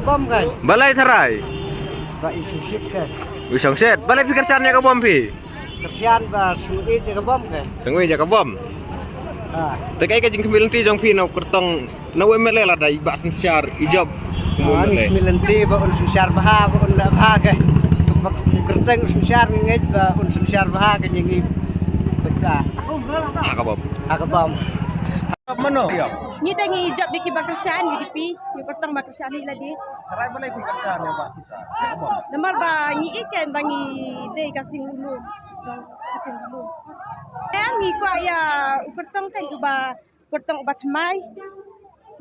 bom kan. Balai Tharai. Ba isu ship kan. Wisong set. Balai pikersannya ke bom pi. Kesian ba suit ke bom kan. Sengwe ja ke bom. Ah. Tekai ka jing kemilin ti jong pi no kertong no emele la dai ba sensyar ijab. Ani milenti ba un susyar baha ba un la baha kan. Kerteng susyar ngej ba un susyar baha kan yang beta. Ka bom. Bom. Mano? Ni tangi job biki bakrasyan UDP, yung kertang bakrasyan nila di. Tharai balai pikersan ya ba sisa. Ka bom. Namar ba ni ikan bangi day kasing ulu. Kasing ulu. Ni ko ya kertang kan uba kertang ubat mai.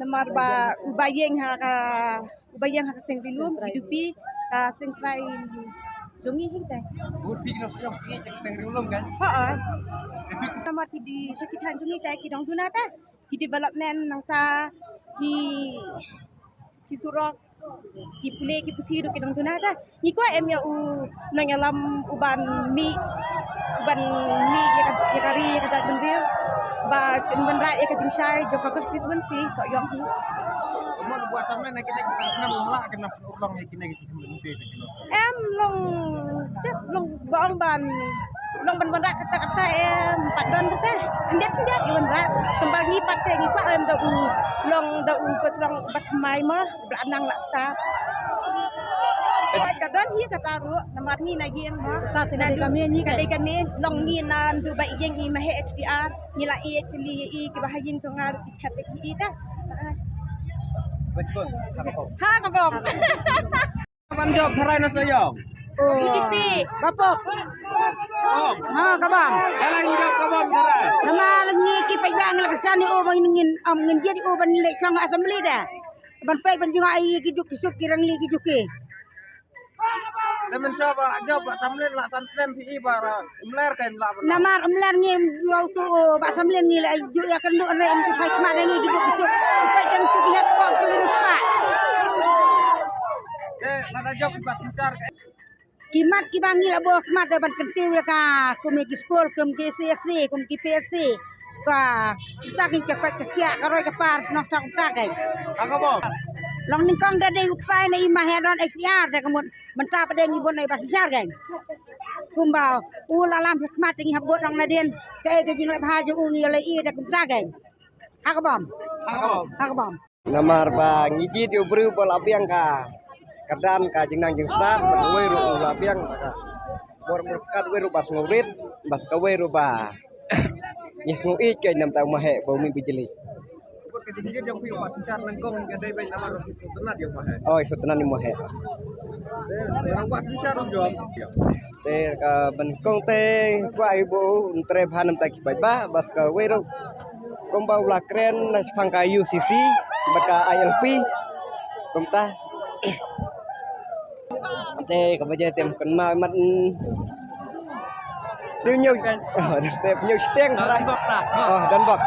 Namar ba ubayeng ha kasing bilum UDP kasing try jongi hintay. UDP no jong pi kasing rilum kan. Ha. Namar di sekitar jongi tay kidong dunata. Di development nang ta di surok di pule ki puti do kidong tunata ni ko em ya u nang alam uban mi ya kari ya kata bendir ba benra ya kajing syai jo constituency so yong hu Umur buat sampe nak kita kesana mulak kena ulang ni kena kita menunte kilo. em long baong ban benra kata em padon kata endet benra kembang ni patte ni ko em da u petrong batmai mah beranang lak start kadon hi kata ru namar ni lagi yang mah kadai kami long ni nan du bai yang i mah HDR ni la i tli i ke bahayin songar pitat i ta Betul. ha kabom Kapan job Tharai na sayong? UDP bapok Bom. ha kabom Dalang job ka bom Tharai. namar ni ki pai bang la kesani o bang ngin dia di o ban le chang assembly dah ban pai ban juga ai ki juk kisuk kirang li ki juke Temen siapa job Pak Samlen lak sansnem pi bara imler kan lak. namar amlar ni au tu ba samlen ni la ju ya kan do re em pai kma ni ki juk kisuk pai kan tu ki hat ko tu virus pa Lada job Pak Sensar. kimat ki bangi la bo kmat ban kentiu ya ka kum ki skol kum ki CSC kum ki PRC ka ta ki ka pai ka kia ka roi ka par snok tak tak ai Ka bom. long ning kong da dei ukfai na ima hedon HDR da kemun menta pada ngi bon ai ba syar gang kumbau ula lam hikmat ngi habot dong na den ke ke jing la bha ju ngi le i da kum ta gang ha ka bom Namar ba ngiji di ubru bol abiang ka. Kadan ka jinang jing sta we ru abiang ka. Bor berkat we ru bas ngurit bas ka we ru ba. Nyesu i ke nam ta mahe bumi bijili. Kejadian yang piu Pak Sensar nangkong gadai baik nama tenat yang mah. Oh isu tenan ni mahe. Orang Pak Sensar job. Te ka benkong te kwa ibu entre bhanam ta ki ba bas ka we ru kombau la kren na pangka UCC baka ILP komta te ka baje tem kenal mat tiêu nhiều step nhiều steng Dan bok ta. dan bak